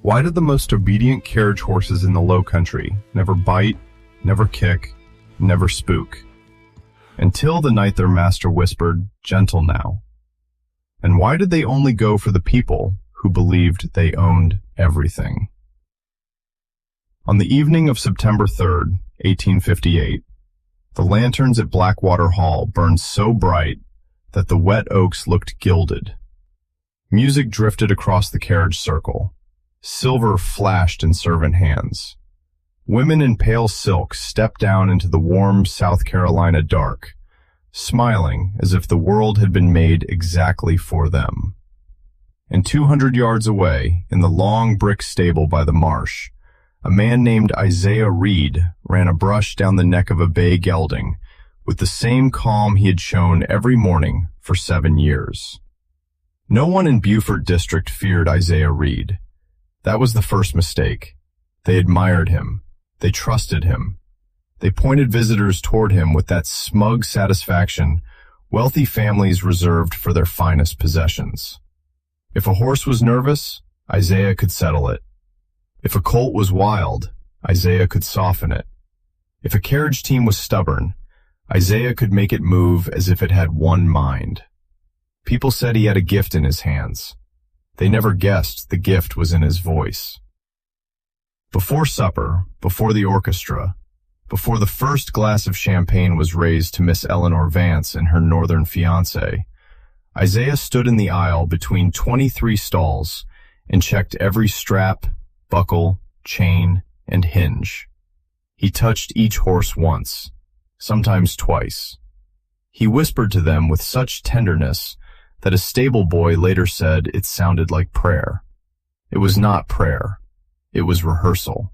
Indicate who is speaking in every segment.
Speaker 1: Why did the most obedient carriage horses in the Lowcountry never bite, never kick, never spook? Until the night their master whispered, "Gentle now." And why did they only go for the people who believed they owned everything? On the evening of September 3rd, 1858, the lanterns at Blackwater Hall burned so bright that the wet oaks looked gilded. Music drifted across the carriage circle. Silver flashed in servant hands. Women in pale silk stepped down into the warm South Carolina dark, smiling as if the world had been made exactly for them. And 200 yards away, in the long brick stable by the marsh, a man named Isaiah Reed ran a brush down the neck of a bay gelding with the same calm he had shown every morning for 7 years. No one in Beaufort District feared Isaiah Reed. That was the first mistake. They admired him. They trusted him. They pointed visitors toward him with that smug satisfaction wealthy families reserved for their finest possessions. If a horse was nervous, Isaiah could settle it. If a colt was wild, Isaiah could soften it. If a carriage team was stubborn, Isaiah could make it move as if it had one mind. People said he had a gift in his hands. They never guessed the gift was in his voice. Before supper, before the orchestra, before the first glass of champagne was raised to Miss Eleanor Vance and her northern fiancé, Isaiah stood in the aisle between 23 stalls and checked every strap, buckle, chain, and hinge. He touched each horse once, sometimes twice. He whispered to them with such tenderness that a stable boy later said it sounded like prayer. It was not prayer. It was rehearsal.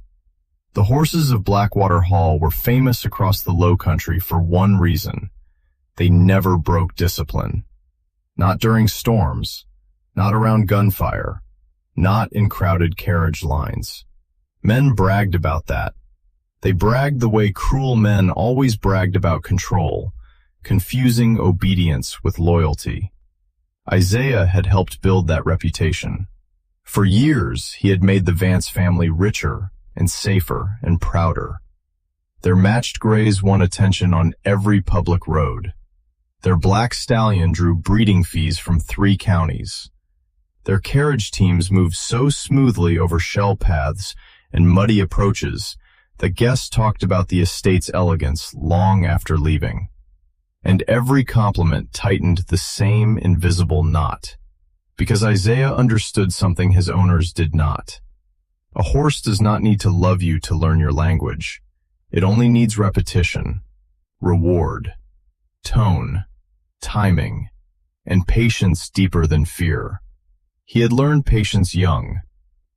Speaker 1: The horses of Blackwater Hall were famous across the Lowcountry for one reason. They never broke discipline. Not during storms, not around gunfire, not in crowded carriage lines. Men bragged about that. They bragged the way cruel men always bragged about control, confusing obedience with loyalty. Isaiah had helped build that reputation. For years, he had made the Vance family richer and safer and prouder. Their matched grays won attention on every public road. Their black stallion drew breeding fees from 3 counties. Their carriage teams moved so smoothly over shell paths and muddy approaches that guests talked about the estate's elegance long after leaving. And every compliment tightened the same invisible knot, because Isaiah understood something his owners did not. A horse does not need to love you to learn your language. It only needs repetition, reward, tone, timing, and patience deeper than fear. He had learned patience young.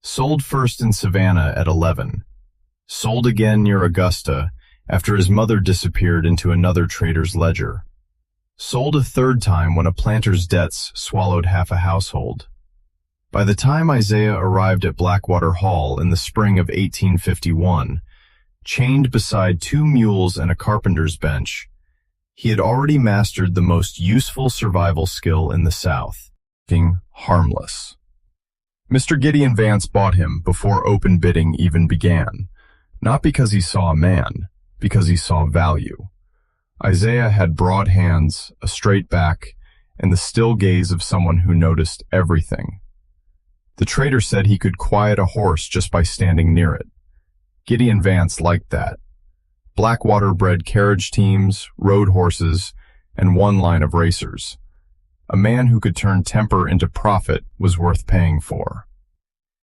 Speaker 1: Sold first in Savannah at 11. Sold again near Augusta after his mother disappeared into another trader's ledger. Sold a third time when a planter's debts swallowed half a household. By the time Isaiah arrived at Blackwater Hall in the spring of 1851, chained beside 2 mules and a carpenter's bench, he had already mastered the most useful survival skill in the South, being harmless. Mr. Gideon Vance bought him before open bidding even began, not because he saw a man, because he saw value. Isaiah had broad hands, a straight back, and the still gaze of someone who noticed everything. The trader said he could quiet a horse just by standing near it. Gideon Vance liked that. Blackwater bred carriage teams, road horses, and one line of racers. A man who could turn temper into profit was worth paying for.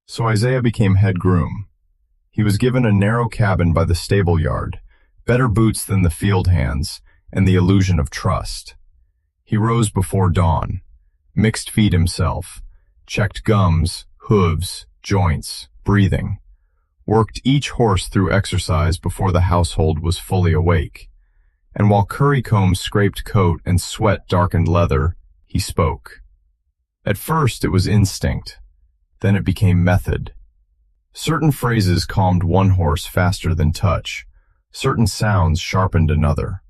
Speaker 1: So Isaiah became head groom. He was given a narrow cabin by the stable yard, better boots than the field hands, and the illusion of trust. He rose before dawn, mixed feed himself, checked gums, hooves, joints, breathing, worked each horse through exercise before the household was fully awake, and while currycomb scraped coat and sweat darkened leather, he spoke. At first it was instinct, then it became method. Certain phrases calmed one horse faster than touch. Certain sounds sharpened another.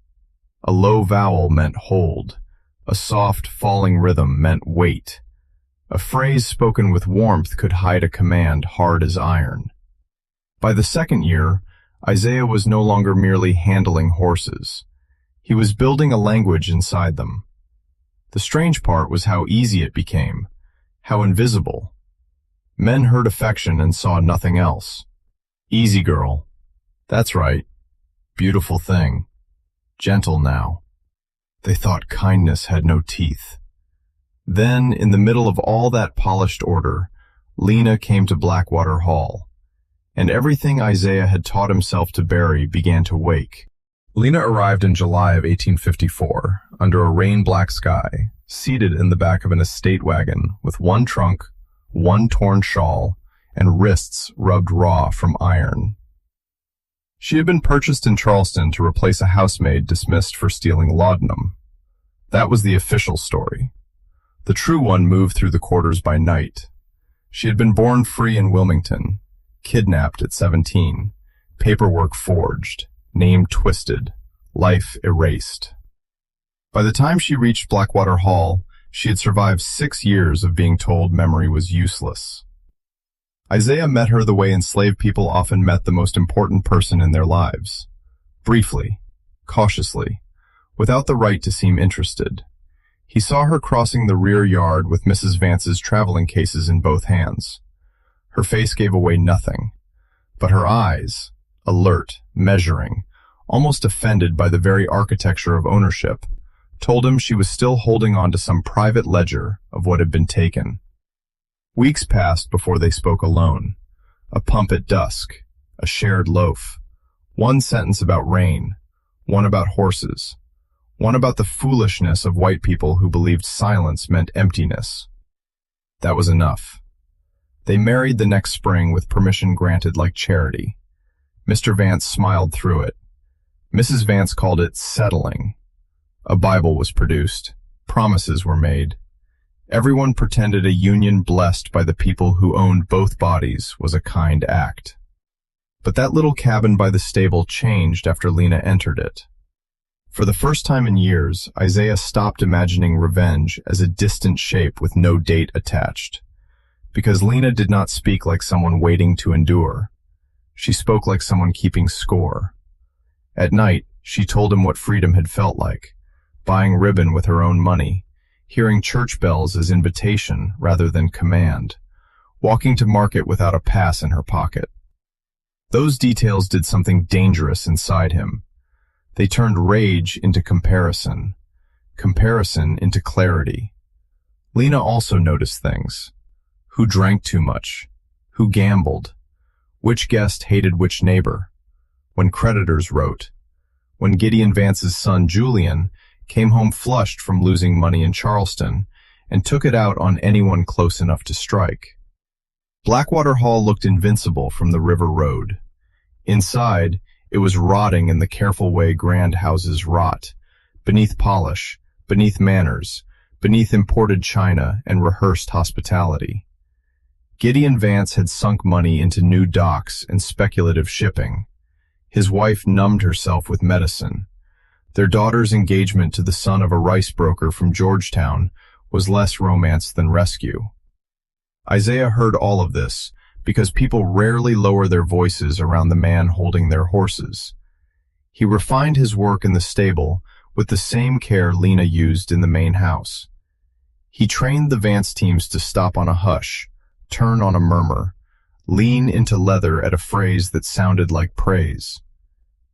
Speaker 1: A low vowel meant hold. A soft, falling rhythm meant wait. A phrase spoken with warmth could hide a command hard as iron. By the second year, Isaiah was no longer merely handling horses. He was building a language inside them. The strange part was how easy it became, how invisible. Men heard affection and saw nothing else. Easy girl. That's right. Beautiful thing. Gentle now. They thought kindness had no teeth. Then, in the middle of all that polished order, Lena came to Blackwater Hall, and everything Isaiah had taught himself to bury began to wake. Lena arrived in July of 1854, under a rain-black sky, seated in the back of an estate wagon with one trunk, one torn shawl, and wrists rubbed raw from iron. She had been purchased in Charleston to replace a housemaid dismissed for stealing laudanum. That was the official story. The true one moved through the quarters by night. She had been born free in Wilmington, kidnapped at 17, paperwork forged, name twisted, life erased. By the time she reached Blackwater Hall, she had survived 6 years of being told memory was useless. Isaiah met her the way enslaved people often met the most important person in their lives. Briefly, cautiously, without the right to seem interested. He saw her crossing the rear yard with Mrs. Vance's traveling cases in both hands. Her face gave away nothing, but her eyes, alert, measuring, almost offended by the very architecture of ownership, told him she was still holding on to some private ledger of what had been taken. Weeks passed before they spoke alone. A pump at dusk, a shared loaf, one sentence about rain, one about horses, one about the foolishness of white people who believed silence meant emptiness. That was enough. They married the next spring with permission granted like charity. Mr. Vance smiled through it. Mrs. Vance called it settling. A Bible was produced. Promises were made. Everyone pretended a union blessed by the people who owned both bodies was a kind act. But that little cabin by the stable changed after Lena entered it. For the first time in years, Isaiah stopped imagining revenge as a distant shape with no date attached. Because Lena did not speak like someone waiting to endure. She spoke like someone keeping score. At night, she told him what freedom had felt like, buying ribbon with her own money, hearing church bells as invitation rather than command, walking to market without a pass in her pocket. Those details did something dangerous inside him. They turned rage into comparison, comparison into clarity. Lena also noticed things. Who drank too much? Who gambled? Which guest hated which neighbor? When creditors wrote. When Gideon Vance's son Julian came home flushed from losing money in Charleston and took it out on anyone close enough to strike. Blackwater Hall looked invincible from the river road. Inside, it was rotting in the careful way grand houses rot, beneath polish, beneath manners, beneath imported china and rehearsed hospitality. Gideon Vance had sunk money into new docks and speculative shipping. His wife numbed herself with medicine. Their daughter's engagement to the son of a rice broker from Georgetown was less romance than rescue. Isaiah heard all of this because people rarely lower their voices around the man holding their horses. He refined his work in the stable with the same care Lena used in the main house. He trained the Vance teams to stop on a hush, turn on a murmur, lean into leather at a phrase that sounded like praise.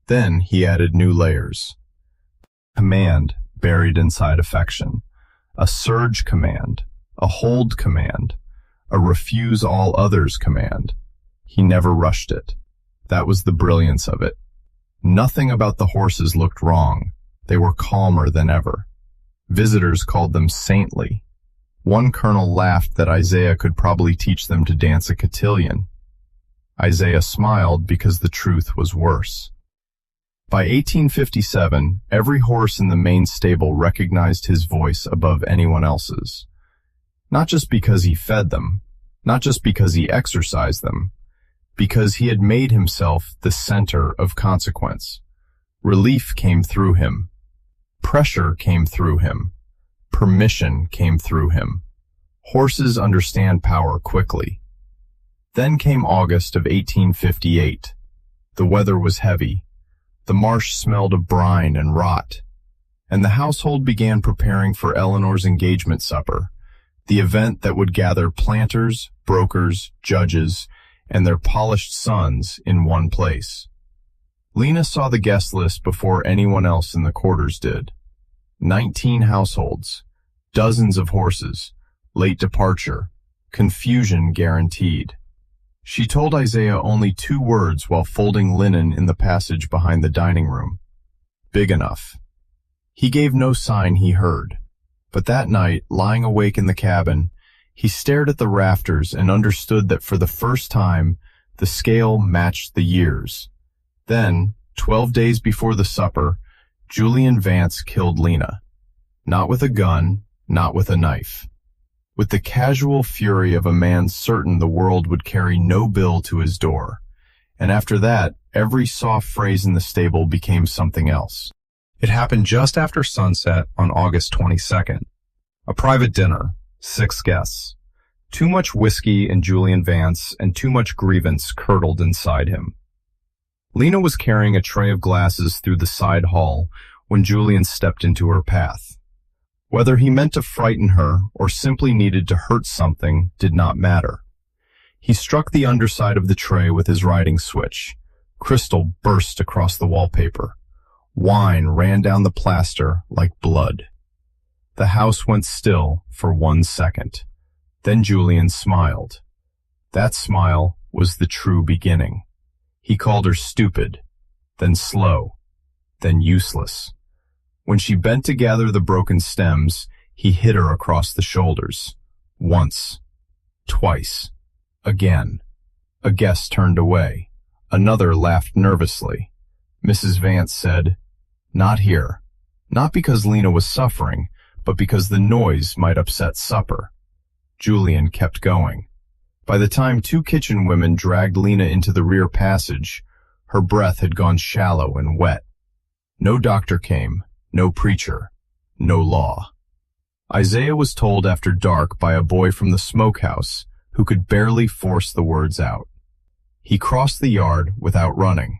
Speaker 1: Then he added new layers. Command buried inside affection, a surge command, a hold command, a refuse all others command. He never rushed it. That was the brilliance of it. Nothing about the horses looked wrong. They were calmer than ever. Visitors called them saintly. One colonel laughed that Isaiah could probably teach them to dance a cotillion. Isaiah smiled because the truth was worse. By 1857, every horse in the main stable recognized his voice above anyone else's. Not just because he fed them, not just because he exercised them, because he had made himself the center of consequence. Relief came through him. Pressure came through him. Permission came through him. Horses understand power quickly. Then came August of 1858. The weather was heavy. The marsh smelled of brine and rot, and the household began preparing for Eleanor's engagement supper, the event that would gather planters, brokers, judges, and their polished sons in one place. Lena saw the guest list before anyone else in the quarters did. 19 households, dozens of horses, late departure, confusion guaranteed. She told Isaiah only 2 words while folding linen in the passage behind the dining room. Big enough. He gave no sign he heard, but that night, lying awake in the cabin, he stared at the rafters and understood that for the first time, the scale matched the years. Then, 12 days before the supper, Julian Vance killed Lena. Not with a gun, not with a knife. With the casual fury of a man certain the world would carry no bill to his door. And after that, every soft phrase in the stable became something else. It happened just after sunset on August 22nd. A private dinner, 6 guests. Too much whiskey in Julian Vance and too much grievance curdled inside him. Lena was carrying a tray of glasses through the side hall when Julian stepped into her path. Whether he meant to frighten her or simply needed to hurt something did not matter. He struck the underside of the tray with his riding switch. Crystal burst across the wallpaper. Wine ran down the plaster like blood. The house went still for 1 second. Then Julian smiled. That smile was the true beginning. He called her stupid, then slow, then useless. When she bent to gather the broken stems, he hit her across the shoulders. Once. Twice. Again. A guest turned away. Another laughed nervously. Mrs. Vance said, "Not here." Not because Lena was suffering, but because the noise might upset supper. Julian kept going. By the time 2 kitchen women dragged Lena into the rear passage, her breath had gone shallow and wet. No doctor came, no preacher, no law. Isaiah was told after dark by a boy from the smokehouse who could barely force the words out. He crossed the yard without running.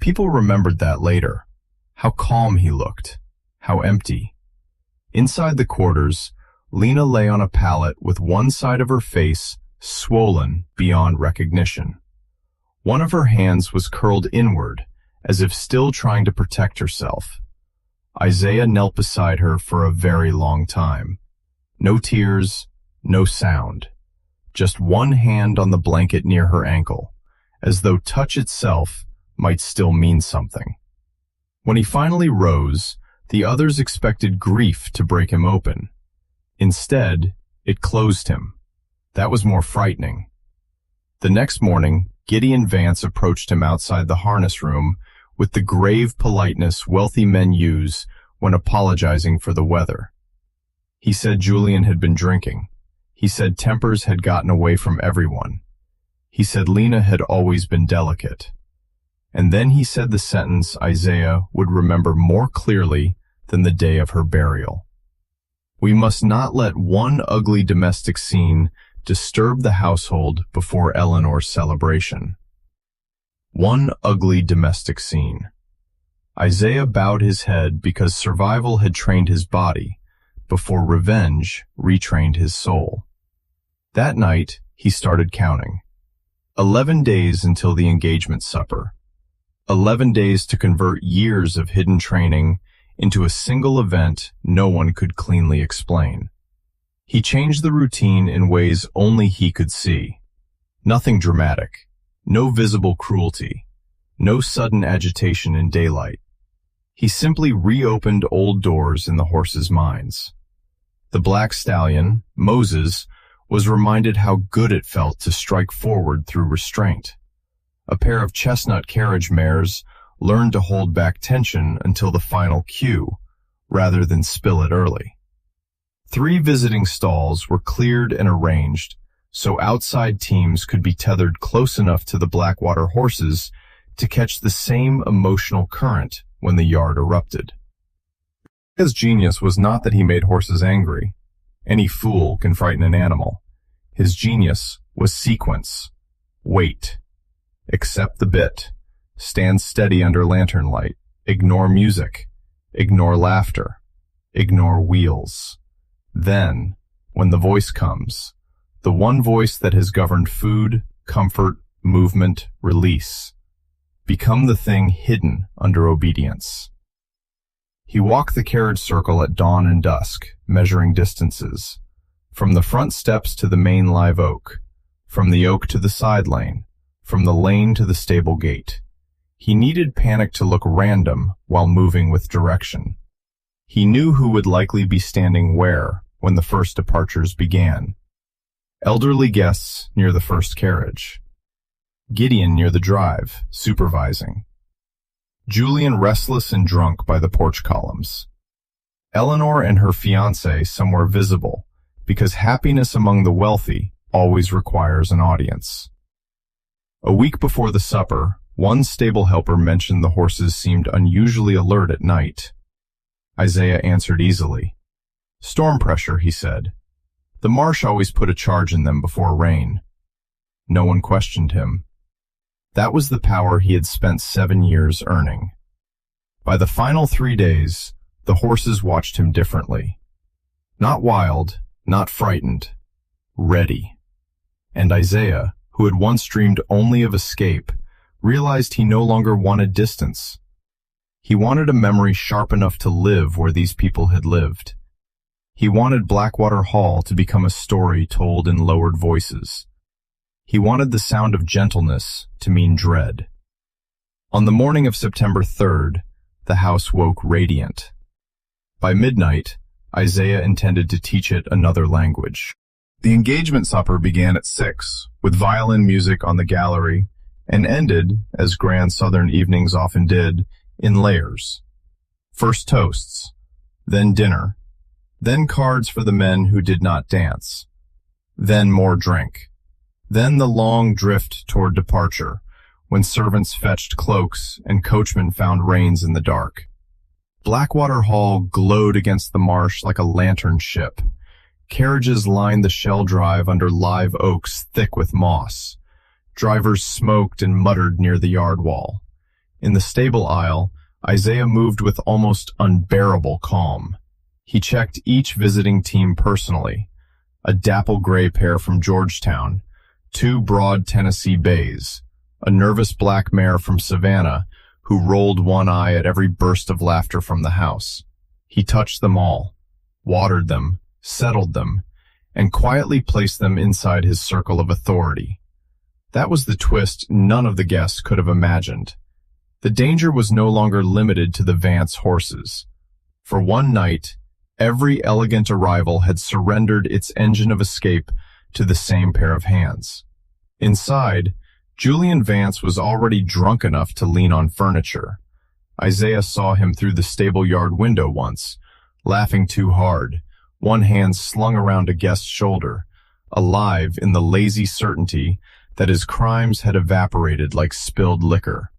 Speaker 1: People remembered that later. How calm he looked. How empty. Inside the quarters, Lena lay on a pallet with one side of her face swollen beyond recognition. One of her hands was curled inward, as if still trying to protect herself. Isaiah knelt beside her for a very long time. No tears, no sound. Just one hand on the blanket near her ankle, as though touch itself might still mean something. When he finally rose, the others expected grief to break him open. Instead, it closed him. That was more frightening. The next morning, Gideon Vance approached him outside the harness room with the grave politeness wealthy men use when apologizing for the weather. He said Julian had been drinking. He said tempers had gotten away from everyone. He said Lena had always been delicate. And then he said the sentence Isaiah would remember more clearly than the day of her burial. We must not let one ugly domestic scene disturb the household before Eleanor's celebration. One ugly domestic scene. Isaiah bowed his head because survival had trained his body, before revenge retrained his soul. That night, he started counting. 11 days until the engagement supper. 11 days to convert years of hidden training into a single event no one could cleanly explain. He changed the routine in ways only he could see. Nothing dramatic, no visible cruelty, no sudden agitation in daylight. He simply reopened old doors in the horses' minds. The black stallion, Moses, was reminded how good it felt to strike forward through restraint. A pair of chestnut carriage mares learned to hold back tension until the final cue, rather than spill it early. 3 visiting stalls were cleared and arranged so outside teams could be tethered close enough to the Blackwater horses to catch the same emotional current when the yard erupted. His genius was not that he made horses angry. Any fool can frighten an animal. His genius was sequence. Wait. Accept the bit. Stand steady under lantern light. Ignore music. Ignore laughter. Ignore wheels. Then, when the voice comes, the one voice that has governed food, comfort, movement, release, become the thing hidden under obedience. He walked the carriage circle at dawn and dusk, measuring distances. From the front steps to the main live oak, from the oak to the side lane, from the lane to the stable gate. He needed panic to look random while moving with direction. He knew who would likely be standing where when the first departures began. Elderly guests near the first carriage. Gideon near the drive, supervising. Julian restless and drunk by the porch columns. Eleanor and her fiancé somewhere visible, because happiness among the wealthy always requires an audience. A week before the supper, one stable helper mentioned the horses seemed unusually alert at night. Isaiah answered easily. Storm pressure, he said. The marsh always put a charge in them before rain. No one questioned him. That was the power he had spent 7 years earning. By the final 3 days, the horses watched him differently. Not wild, not frightened, ready. And Isaiah, who had once dreamed only of escape, realized he no longer wanted distance. He wanted a memory sharp enough to live where these people had lived. He wanted Blackwater Hall to become a story told in lowered voices. He wanted the sound of gentleness to mean dread. On the morning of September 3rd, the house woke radiant. By midnight, Isaiah intended to teach it another language. The engagement supper began at 6, with violin music on the gallery, and ended, as grand southern evenings often did, in layers. First toasts, then dinner, then cards for the men who did not dance, then more drink, then the long drift toward departure, when servants fetched cloaks and coachmen found reins in the dark. Blackwater Hall glowed against the marsh like a lantern ship. Carriages lined the shell drive under live oaks thick with moss. Drivers smoked and muttered near the yard wall. In the stable aisle, Isaiah moved with almost unbearable calm. He checked each visiting team personally. A dapple gray pair from Georgetown, 2 broad Tennessee bays, a nervous black mare from Savannah who rolled one eye at every burst of laughter from the house. He touched them all, watered them, settled them, and quietly placed them inside his circle of authority. That was the twist none of the guests could have imagined. The danger was no longer limited to the Vance horses. For one night, every elegant arrival had surrendered its engine of escape to the same pair of hands. Inside, Julian Vance was already drunk enough to lean on furniture. Isaiah saw him through the stable yard window once, laughing too hard, one hand slung around a guest's shoulder, alive in the lazy certainty that his crimes had evaporated like spilled liquor.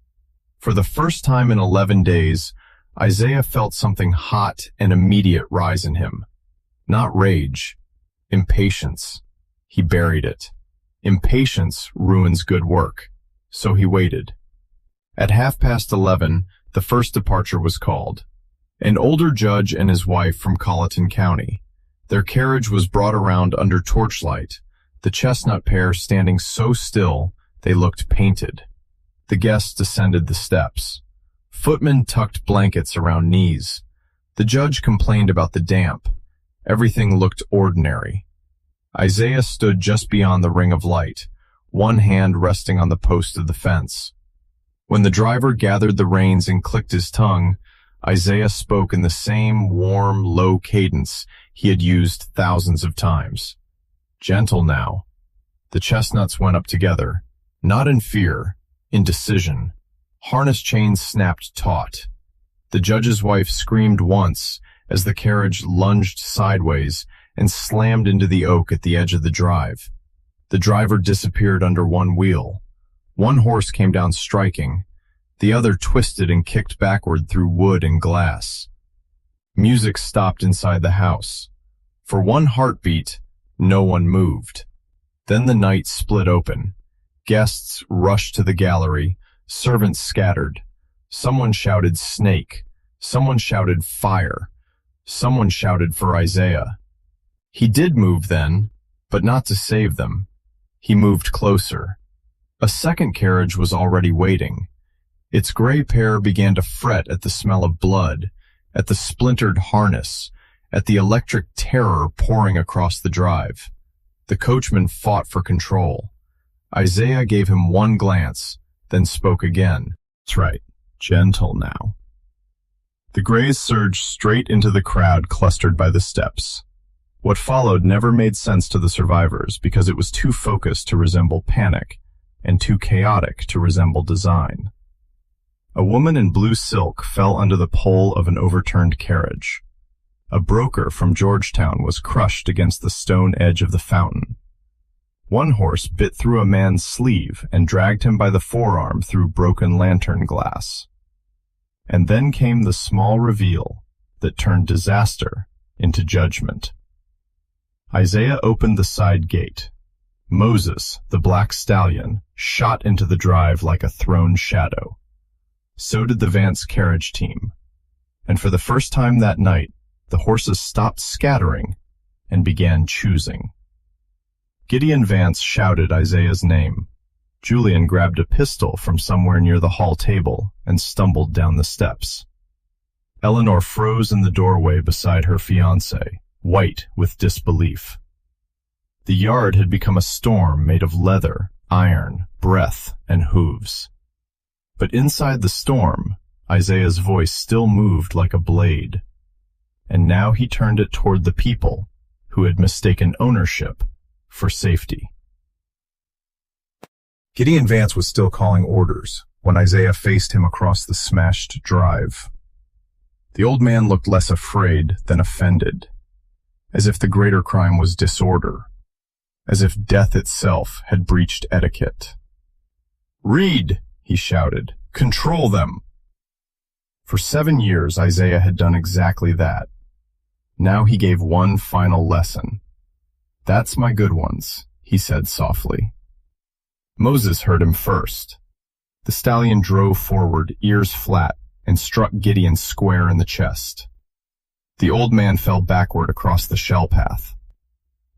Speaker 1: For the first time in 11 days, Isaiah felt something hot and immediate rise in him. Not rage, impatience. He buried it. Impatience ruins good work, so he waited. At 11:30, the first departure was called. An older judge and his wife from Colleton County. Their carriage was brought around under torchlight, the chestnut pair standing so still they looked painted. The guests descended the steps. Footmen tucked blankets around knees. The judge complained about the damp. Everything looked ordinary. Isaiah stood just beyond the ring of light, one hand resting on the post of the fence. When the driver gathered the reins and clicked his tongue, Isaiah spoke in the same warm, low cadence he had used thousands of times. Gentle now. The chestnuts went up together, not in fear, in decision. Harness chains snapped taut. The judge's wife screamed once as the carriage lunged sideways and slammed into the oak at the edge of the drive. The driver disappeared under one wheel. One horse came down striking. The other twisted and kicked backward through wood and glass. Music stopped inside the house. For one heartbeat, no one moved. Then the night split open. Guests rushed to the gallery, servants scattered. Someone shouted snake, someone shouted fire, someone shouted for Isaiah. He did move then, but not to save them. He moved closer. A second carriage was already waiting. Its gray pair began to fret at the smell of blood, at the splintered harness, at the electric terror pouring across the drive. The coachman fought for control. Isaiah gave him one glance, then spoke again. "That's right. Gentle now." The grays surged straight into the crowd clustered by the steps. What followed never made sense to the survivors because it was too focused to resemble panic and too chaotic to resemble design. A woman in blue silk fell under the pole of an overturned carriage. A broker from Georgetown was crushed against the stone edge of the fountain. One horse bit through a man's sleeve and dragged him by the forearm through broken lantern glass. And then came the small reveal that turned disaster into judgment. Isaiah opened the side gate. Moses, the black stallion, shot into the drive like a thrown shadow. So did the Vance carriage team. And for the first time that night, the horses stopped scattering and began choosing. Gideon Vance shouted Isaiah's name. Julian grabbed a pistol from somewhere near the hall table and stumbled down the steps. Eleanor froze in the doorway beside her fiancé, white with disbelief. The yard had become a storm made of leather, iron, breath, and hooves. But inside the storm, Isaiah's voice still moved like a blade. And now he turned it toward the people who had mistaken ownership for safety. Gideon Vance was still calling orders when Isaiah faced him across the smashed drive. The old man looked less afraid than offended, as if the greater crime was disorder, as if death itself had breached etiquette. "Read!" he shouted. "Control them!" For 7 years, Isaiah had done exactly that. Now he gave one final lesson. "That's my good ones," he said softly. Moses heard him first. The stallion drove forward, ears flat, and struck Gideon square in the chest. The old man fell backward across the shell path.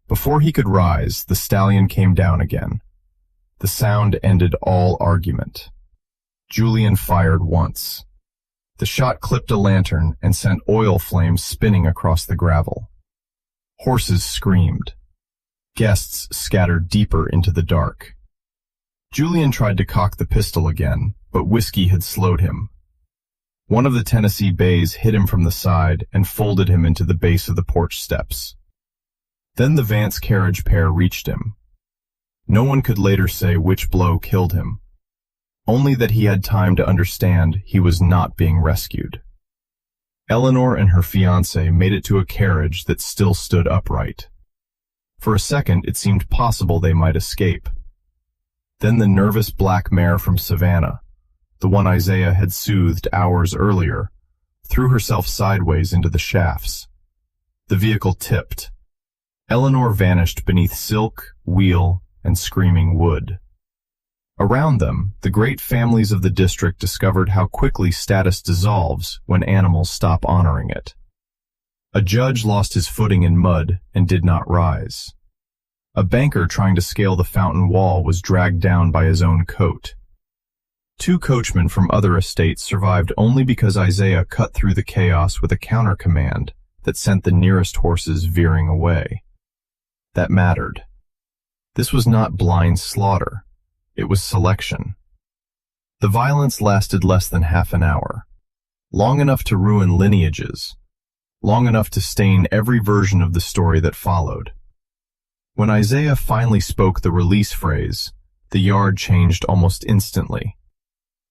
Speaker 1: Before he could rise, the stallion came down again. The sound ended all argument. Julian fired once. The shot clipped a lantern and sent oil flames spinning across the gravel. Horses screamed. Guests scattered deeper into the dark. Julian tried to cock the pistol again, but whiskey had slowed him. One of the Tennessee bays hit him from the side and folded him into the base of the porch steps. Then the Vance carriage pair reached him. No one could later say which blow killed him, only that he had time to understand he was not being rescued. Eleanor and her fiancé made it to a carriage that still stood upright. For a second, it seemed possible they might escape. Then the nervous black mare from Savannah, the one Isaiah had soothed hours earlier, threw herself sideways into the shafts. The vehicle tipped. Eleanor vanished beneath silk, wheel, and screaming wood. Around them, the great families of the district discovered how quickly status dissolves when animals stop honoring it. A judge lost his footing in mud and did not rise. A banker trying to scale the fountain wall was dragged down by his own coat. 2 coachmen from other estates survived only because Isaiah cut through the chaos with a counter-command that sent the nearest horses veering away. That mattered. This was not blind slaughter. It was selection. The violence lasted less than half an hour, long enough to ruin lineages, long enough to stain every version of the story that followed. When Isaiah finally spoke the release phrase, the yard changed almost instantly.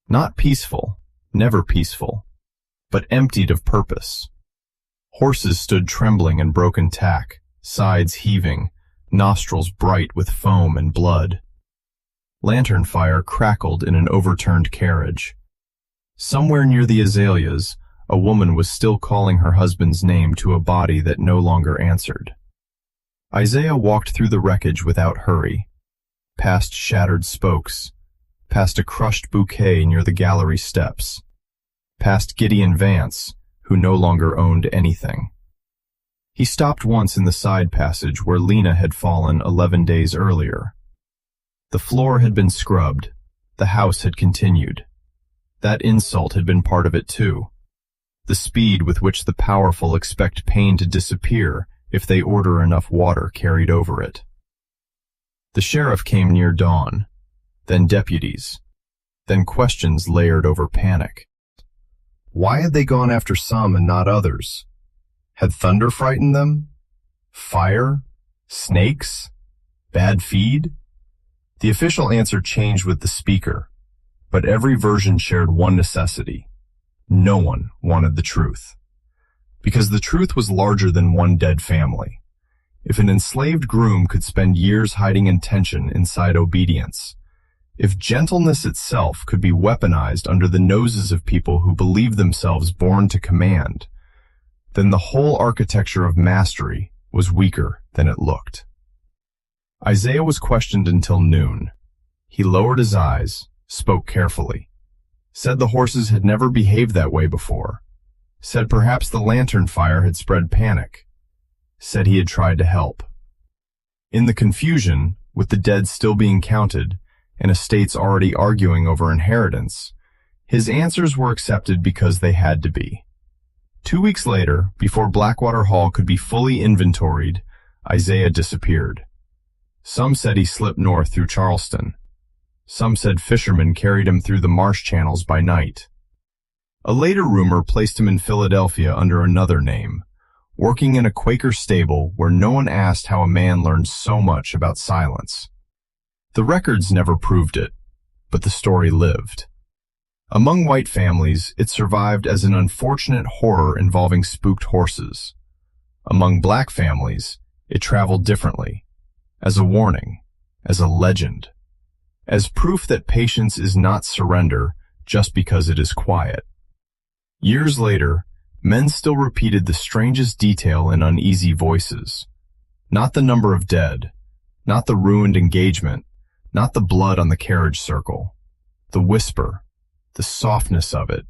Speaker 1: Not peaceful, never peaceful, but emptied of purpose. Horses stood trembling in broken tack, sides heaving, nostrils bright with foam and blood. Lantern fire crackled in an overturned carriage. Somewhere near the azaleas, a woman was still calling her husband's name to a body that no longer answered. Isaiah walked through the wreckage without hurry, past shattered spokes, past a crushed bouquet near the gallery steps, past Gideon Vance, who no longer owned anything. He stopped once in the side passage where Lena had fallen 11 days earlier. The floor had been scrubbed. The house had continued. That insult had been part of it too. The speed with which the powerful expect pain to disappear if they order enough water carried over it. The sheriff came near dawn, then deputies, then questions layered over panic. Why had they gone after some and not others? Had thunder frightened them? Fire? Snakes? Bad feed? The official answer changed with the speaker, but every version shared one necessity. No one wanted the truth. Because the truth was larger than one dead family. If an enslaved groom could spend years hiding intention inside obedience, if gentleness itself could be weaponized under the noses of people who believed themselves born to command, then the whole architecture of mastery was weaker than it looked. Isaiah was questioned until noon. He lowered his eyes, spoke carefully, said the horses had never behaved that way before, said perhaps the lantern fire had spread panic, said he had tried to help. In the confusion, with the dead still being counted and estates already arguing over inheritance, his answers were accepted because they had to be. 2 weeks later, before Blackwater Hall could be fully inventoried, Isaiah disappeared. Some said he slipped north through Charleston. Some said fishermen carried him through the marsh channels by night. A later rumor placed him in Philadelphia under another name, working in a Quaker stable where no one asked how a man learned so much about silence. The records never proved it, but the story lived. Among white families, it survived as an unfortunate horror involving spooked horses. Among black families, it traveled differently, as a warning, as a legend, as proof that patience is not surrender just because it is quiet. Years later, men still repeated the strangest detail in uneasy voices. Not the number of dead, not the ruined engagement, not the blood on the carriage circle. The whisper, the softness of it,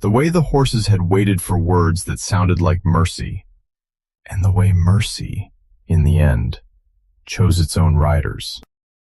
Speaker 1: the way the horses had waited for words that sounded like mercy, and the way mercy, in the end, chose its own riders.